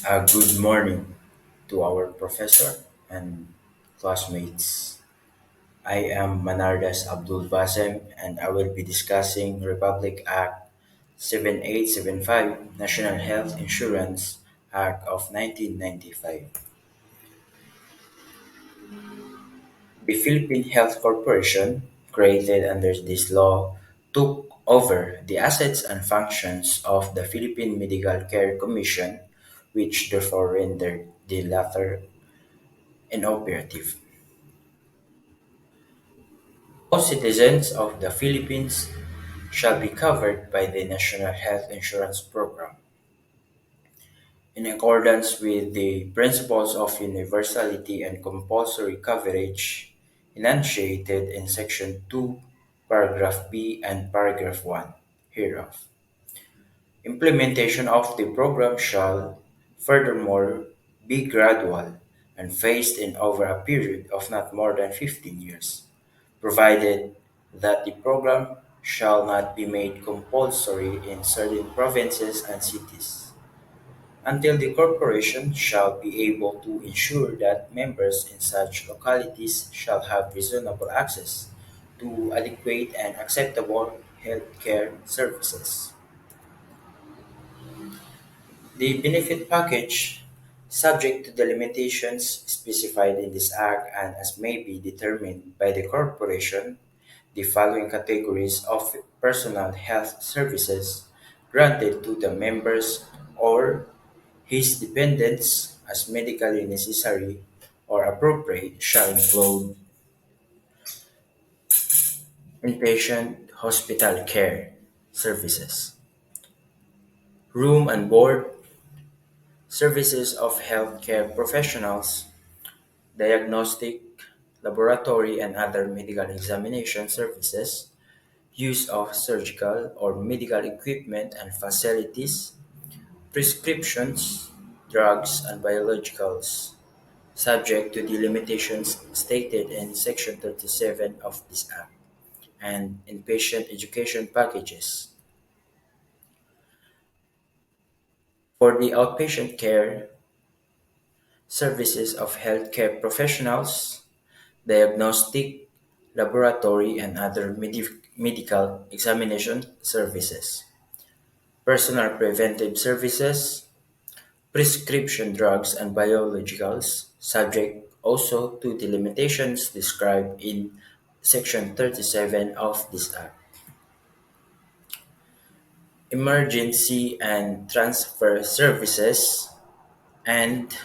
Good morning to our professor and classmates. I am Manardas Abdul Basem and I will be discussing Republic Act 7875, National Health Insurance Act of 1995. The Philippine Health Corporation, created under this law, took over the assets and functions of the Philippine Medical Care Commission, which therefore rendered the latter inoperative. All citizens of the Philippines shall be covered by the National Health Insurance Program in accordance with the principles of universality and compulsory coverage enunciated in Section 2, Paragraph B and Paragraph 1 hereof. Implementation of the program shall, furthermore, be gradual and phased in over a period of not more than 15 years, provided that the program shall not be made compulsory in certain provinces and cities, until the corporation shall be able to ensure that members in such localities shall have reasonable access to adequate and acceptable health care services. The benefit package, subject to the limitations specified in this Act and as may be determined by the corporation, the following categories of personal health services granted to the members or his dependents as medically necessary or appropriate shall include inpatient hospital care services, room and board services of healthcare professionals, diagnostic, laboratory, and other medical examination services, use of surgical or medical equipment and facilities, prescriptions, drugs, and biologicals, subject to the limitations stated in Section 37 of this Act, and inpatient education packages. For the outpatient care, services of healthcare professionals, diagnostic, laboratory, and other medical examination services, personal preventive services, prescription drugs and biologicals, subject also to the limitations described in Section 37 of this Act, emergency and transfer services, and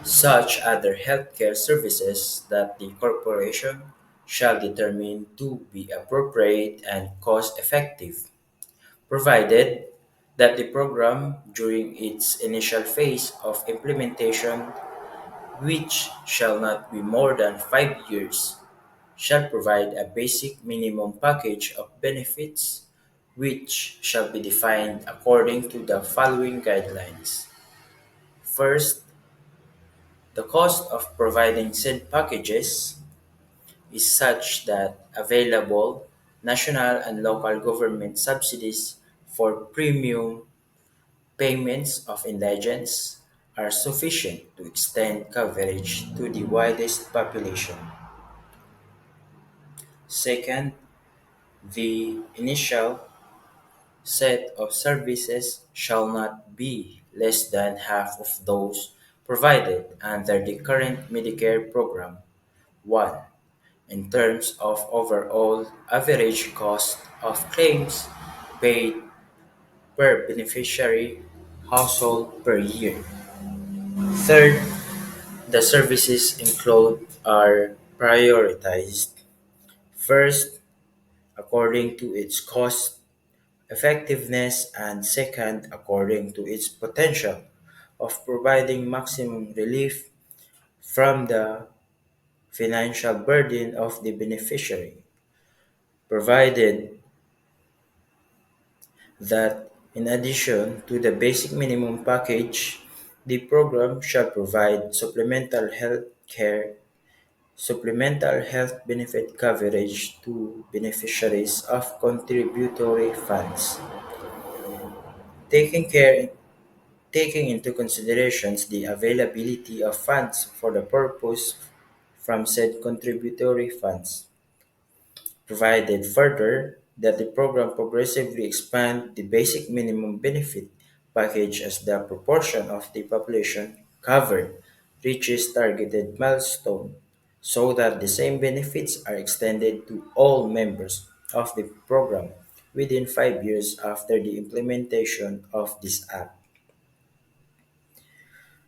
such other healthcare services that the corporation shall determine to be appropriate and cost effective, provided that the program during its initial phase of implementation, which shall not be more than 5 years, shall provide a basic minimum package of benefits which shall be defined according to the following guidelines. First, the cost of providing said packages is such that available national and local government subsidies for premium payments of indigents are sufficient to extend coverage to the widest population. Second, the initial set of services shall not be less than half of those provided under the current Medicare program. 1. In terms of overall average cost of claims paid per beneficiary household per year. Third, the services included are prioritized. First, according to its cost effectiveness, and second, according to its potential of providing maximum relief from the financial burden of the beneficiary, provided that in addition to the basic minimum package, the program shall provide supplemental health benefit coverage to beneficiaries of contributory funds, taking care taking into considerations the availability of funds for the purpose from said contributory funds, provided further that the program progressively expand the basic minimum benefit package as the proportion of the population covered reaches targeted milestone so that the same benefits are extended to all members of the program within 5 years after the implementation of this act.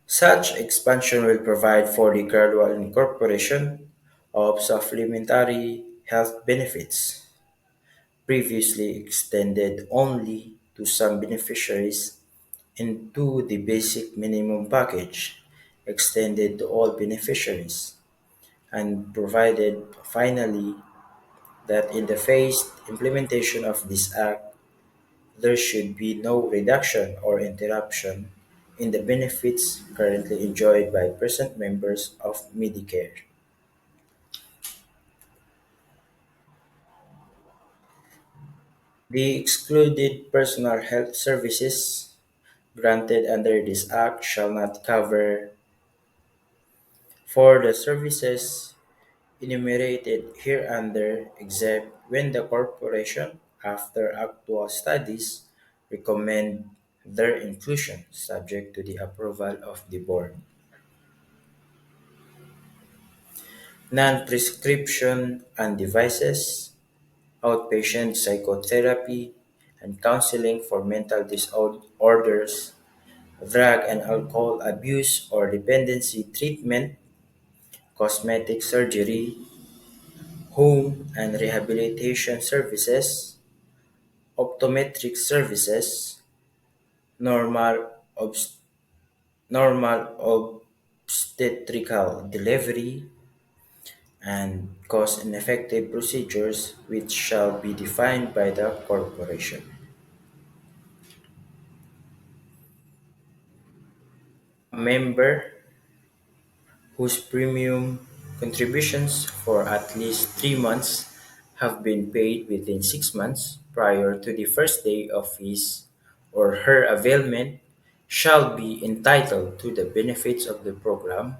Such expansion will provide for the gradual incorporation of supplementary health benefits previously extended only to some beneficiaries into the basic minimum package extended to all beneficiaries, and provided finally that in the phased implementation of this act there should be no reduction or interruption in the benefits currently enjoyed by present members of Medicare. The excluded personal health services granted under this act shall not cover for the services enumerated hereunder except when the corporation, after actual studies, recommend their inclusion subject to the approval of the board. Non-prescription and devices, outpatient psychotherapy, and counseling for mental disorders, drug and alcohol abuse or dependency treatment, cosmetic surgery, home and rehabilitation services, optometric services, normal, obs- normal obstetrical delivery, and cost and effective procedures which shall be defined by the corporation. A member whose premium contributions for at least 3 months have been paid within 6 months prior to the first day of his or her availment shall be entitled to the benefits of the program,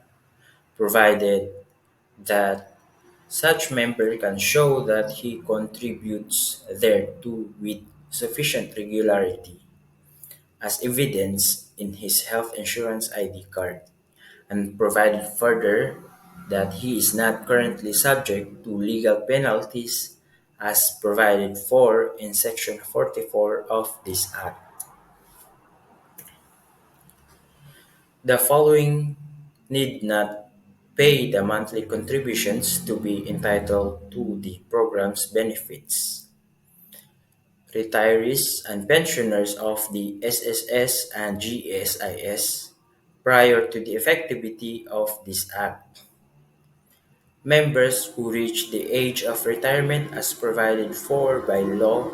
provided that such member can show that he contributes thereto with sufficient regularity, as evidenced in his health insurance ID card, and provided further that he is not currently subject to legal penalties as provided for in Section 44 of this Act. The following need not pay the monthly contributions to be entitled to the program's benefits. Retirees and pensioners of the SSS and GSIS prior to the effectivity of this Act. Members who reach the age of retirement as provided for by law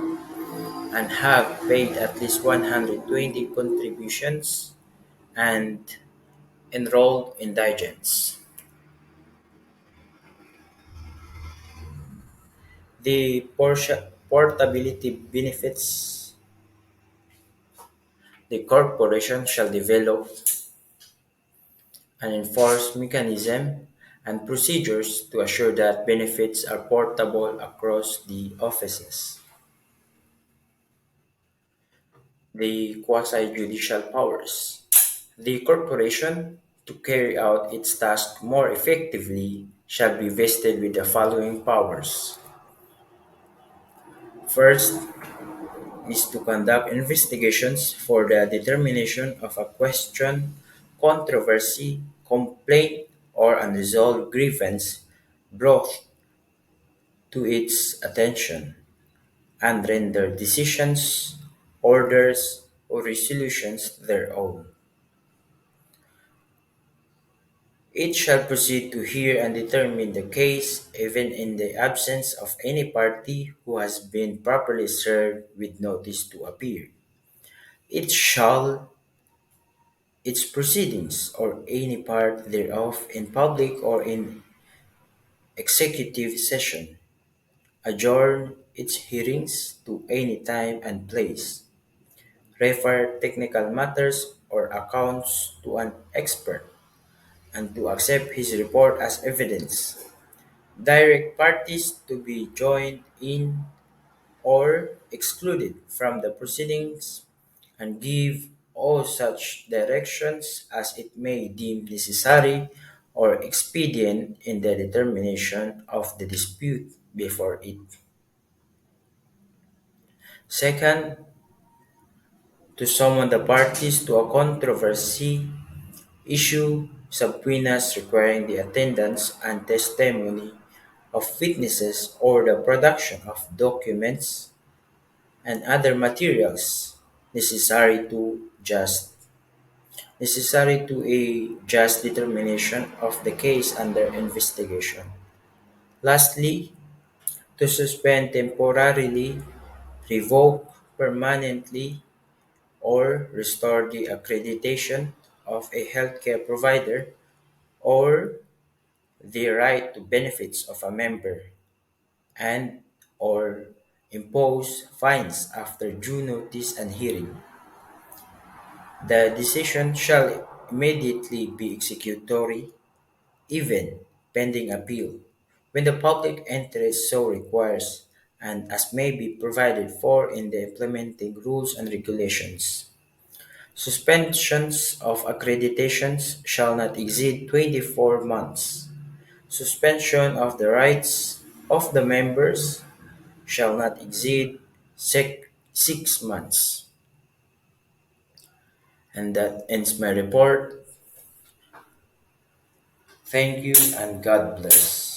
and have paid at least 120 contributions and enrolled indigents. The portability benefits the corporation shall develop and enforce mechanism and procedures to assure that benefits are portable across the offices. The quasi-judicial powers. The corporation, to carry out its task more effectively, shall be vested with the following powers. First is to conduct investigations for the determination of a question, controversy, complaint, or unresolved grievance brought to its attention, and render decisions, orders, or resolutions thereof. It shall proceed to hear and determine the case, even in the absence of any party who has been properly served with notice to appear. It shall its proceedings or any part thereof in public or in executive session, adjourn its hearings to any time and place, refer technical matters or accounts to an expert, and to accept his report as evidence. Direct parties to be joined in or excluded from the proceedings, and give all such directions as it may deem necessary or expedient in the determination of the dispute before it. Second, to summon the parties to a controversy, issue subpoenas requiring the attendance and testimony of witnesses or the production of documents and other materials necessary to just a just determination of the case under investigation. Lastly, to suspend temporarily, revoke permanently, or restore the accreditation of a healthcare provider or the right to benefits of a member, and or impose fines after due notice and hearing. The decision shall immediately be executory, even pending appeal, when the public interest so requires, and as may be provided for in the implementing rules and regulations. Suspensions of accreditations shall not exceed 24 months. Suspension of the rights of the members shall not exceed 6 months. And that ends my report. Thank you and God bless.